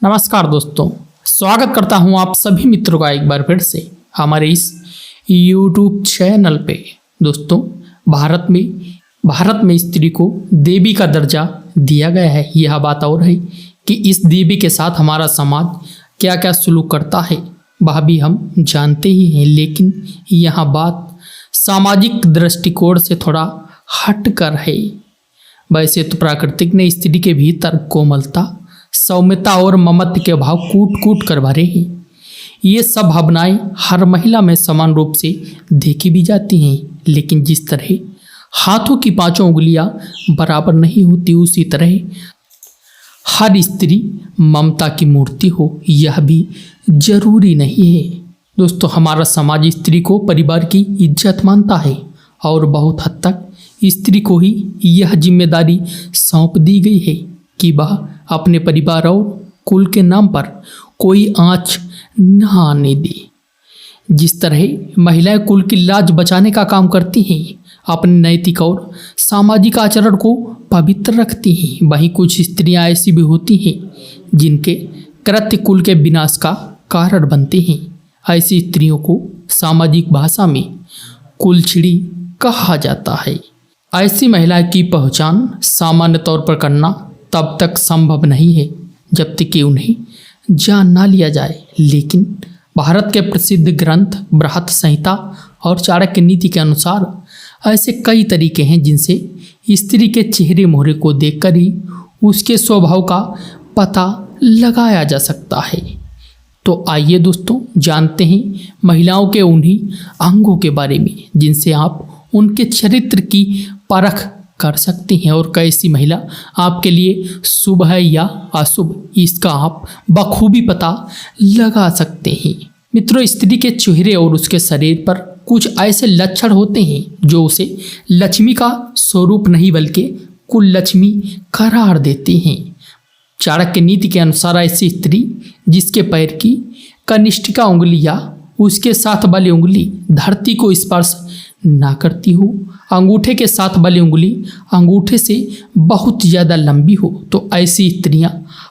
नमस्कार दोस्तों, स्वागत करता हूं आप सभी मित्रों का एक बार फिर से हमारे इस YouTube चैनल पे। दोस्तों, भारत में स्त्री को देवी का दर्जा दिया गया है। यह बात और है कि इस देवी के साथ हमारा समाज क्या क्या सलूक करता है वह भी हम जानते ही हैं, लेकिन यहाँ बात सामाजिक दृष्टिकोण से थोड़ा हट कर है। वैसे तो प्राकृतिक ने स्त्री के भीतर कोमलता, सौम्यता और ममत्व के भाव कूट कूट कर भरे हैं। ये सब भावनाएं हर महिला में समान रूप से देखी भी जाती हैं, लेकिन जिस तरह हाथों की पांचों उंगलियां बराबर नहीं होती, उसी तरह हर स्त्री ममता की मूर्ति हो यह भी जरूरी नहीं है। दोस्तों, हमारा समाज स्त्री को परिवार की इज्जत मानता है और बहुत हद तक स्त्री को ही यह जिम्मेदारी सौंप दी गई है कि वह अपने परिवार और कुल के नाम पर कोई आंच न आने दे। जिस तरह महिलाएं कुल की लाज बचाने का काम करती हैं, अपने नैतिक और सामाजिक आचरण को पवित्र रखती हैं, वहीं कुछ स्त्रियां ऐसी भी होती हैं जिनके कृत्य कुल के विनाश का कारण बनते हैं। ऐसी स्त्रियों को सामाजिक भाषा में कुलछिड़ी कहा जाता है। ऐसी महिला की पहचान सामान्य तौर पर करना तब तक संभव नहीं है जब तक कि उन्हें जान ना लिया जाए, लेकिन भारत के प्रसिद्ध ग्रंथ बृहत संहिता और चाणक्य नीति के अनुसार ऐसे कई तरीके हैं जिनसे स्त्री के चेहरे मोहरे को देखकर ही उसके स्वभाव का पता लगाया जा सकता है। तो आइए दोस्तों, जानते हैं महिलाओं के उन्हीं अंगों के बारे में जिनसे आप उनके चरित्र की परख कर सकते हैं और कैसी महिला आपके लिए शुभ है या अशुभ, इसका आप बखूबी पता लगा सकते हैं। मित्रों, स्त्री के चेहरे और उसके शरीर पर कुछ ऐसे लक्षण होते हैं जो उसे लक्ष्मी का स्वरूप नहीं बल्कि कुल लक्ष्मी करार देते हैं। चाणक्य नीति के अनुसार ऐसी स्त्री जिसके पैर की कनिष्ठिका उंगली या उसके साथ वाली उंगली धरती को स्पर्श ना करती हो, अंगूठे के साथ वाली उंगली अंगूठे से बहुत ज़्यादा लंबी हो, तो ऐसी स्त्रियां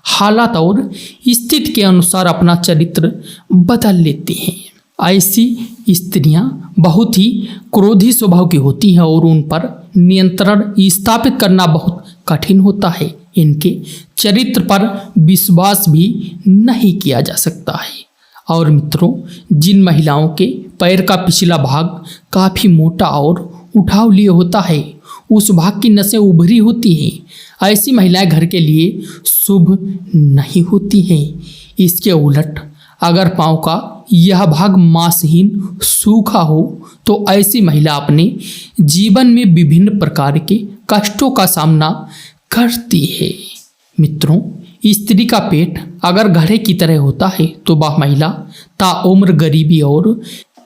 हालात और स्थिति के अनुसार अपना चरित्र बदल लेती हैं। ऐसी स्त्रियां बहुत ही क्रोधी स्वभाव की होती हैं और उन पर नियंत्रण स्थापित करना बहुत कठिन होता है। इनके चरित्र पर विश्वास भी नहीं किया जा सकता है। और मित्रों, जिन महिलाओं के पैर का पिछला भाग काफ़ी मोटा और उठाव लिए होता है, उस भाग की नसें उभरी होती हैं, ऐसी महिलाएं घर के लिए शुभ नहीं होती हैं। इसके उलट अगर पाँव का यह भाग मांसहीन सूखा हो तो ऐसी महिला अपने जीवन में विभिन्न प्रकार के कष्टों का सामना करती है। मित्रों, स्त्री का पेट अगर घड़े की तरह होता है तो वह महिला ताउम्र गरीबी और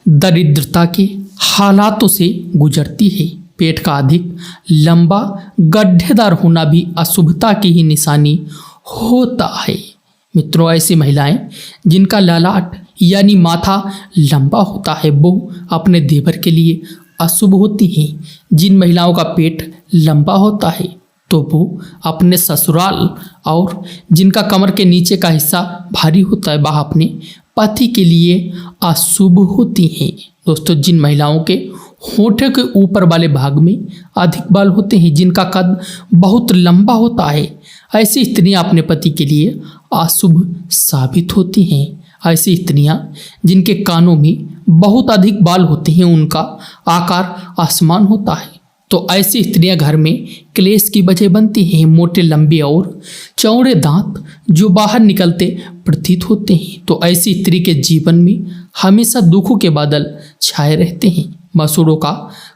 दरिद्रता के हालातों से गुजरती है। पेट का अधिक लंबा गड्ढेदार होना भी अशुभता की ही निशानी होता है। मित्रों, ऐसी महिलाएं जिनका ललाट यानी माथा लंबा होता है वो अपने देवर के लिए अशुभ होती हैं। जिन महिलाओं का पेट लंबा होता है तो वो अपने ससुराल, और जिनका कमर के नीचे का हिस्सा भारी होता है वह अपने पति के लिए अशुभ होती हैं। दोस्तों, जिन महिलाओं के होठों के ऊपर वाले भाग में अधिक बाल होते हैं, जिनका कद बहुत लंबा होता है, ऐसी स्त्रियां अपने पति के लिए अशुभ साबित होती हैं। ऐसी स्त्रियां जिनके कानों में बहुत अधिक बाल होते हैं, उनका आकार असमान होता है, तो ऐसी स्त्रियां घर में क्लेश की वजह बनती हैं। मोटे, लंबे और चौड़े दांत जो बाहर निकलते प्रतीत होते हैं, तो ऐसी स्त्री के जीवन में हमेशा दुखों के बादल छाए रहते हैं। मसूड़ों का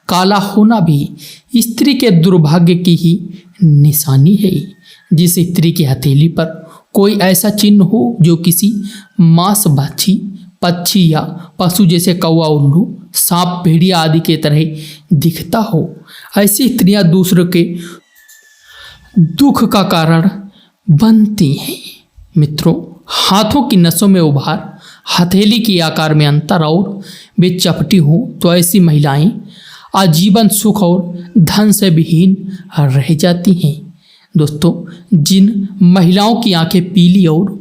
काला होना भी स्त्री के दुर्भाग्य की ही निशानी है। जिस स्त्री की हथेली पर कोई ऐसा चिन्ह हो जो किसी मांसभक्षी पक्षी या पशु जैसे कौवा, उल्लू, सांप, भेड़िया आदि के तरह दिखता हो, ऐसी स्त्रियां दूसरों के दुख का कारण बनती हैं। मित्रों, हाथों की नसों में उभार, हथेली के आकार में अंतर और वे चपटी हों तो ऐसी महिलाएं आजीवन सुख और धन से विहीन रह जाती हैं। दोस्तों, जिन महिलाओं की आंखें पीली और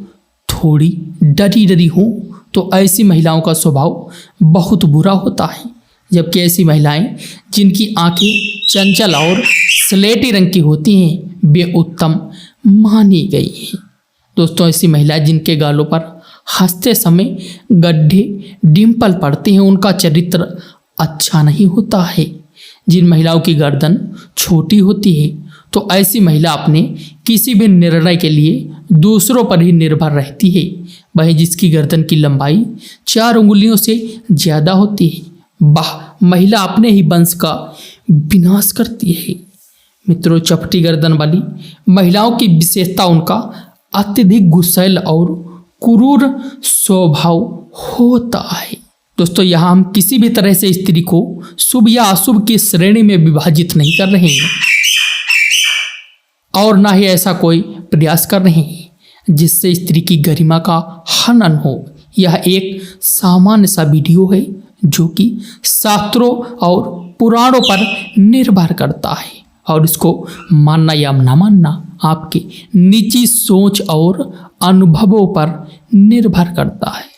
थोड़ी डरी डरी हों तो ऐसी महिलाओं का स्वभाव बहुत बुरा होता है, जबकि ऐसी महिलाएं जिनकी आंखें चंचल और स्लेटी रंग की होती हैं वे उत्तम मानी गई हैं। दोस्तों, ऐसी महिलाएं जिनके गालों पर हंसते समय गड्ढे डिम्पल पड़ते हैं उनका चरित्र अच्छा नहीं होता है। जिन महिलाओं की गर्दन छोटी होती है तो ऐसी महिला अपने किसी भी निर्णय के लिए दूसरों पर ही निर्भर रहती है। वहीं जिसकी गर्दन की लंबाई 4 उंगलियों से ज़्यादा होती है वह महिला अपने ही वंश का विनाश करती है। मित्रों, चपटी गर्दन वाली महिलाओं की विशेषता उनका अत्यधिक गुस्सैल और क्रूर स्वभाव होता है। दोस्तों, यहाँ हम किसी भी तरह से स्त्री को शुभ या अशुभ की श्रेणी में विभाजित नहीं कर रहे हैं और ना ही ऐसा कोई प्रयास कर रहे हैं जिससे स्त्री की गरिमा का हनन हो। यह एक सामान्य सा वीडियो है जो कि शास्त्रों और पुराणों पर निर्भर करता है और इसको मानना या न मानना आपके निजी सोच और अनुभवों पर निर्भर करता है।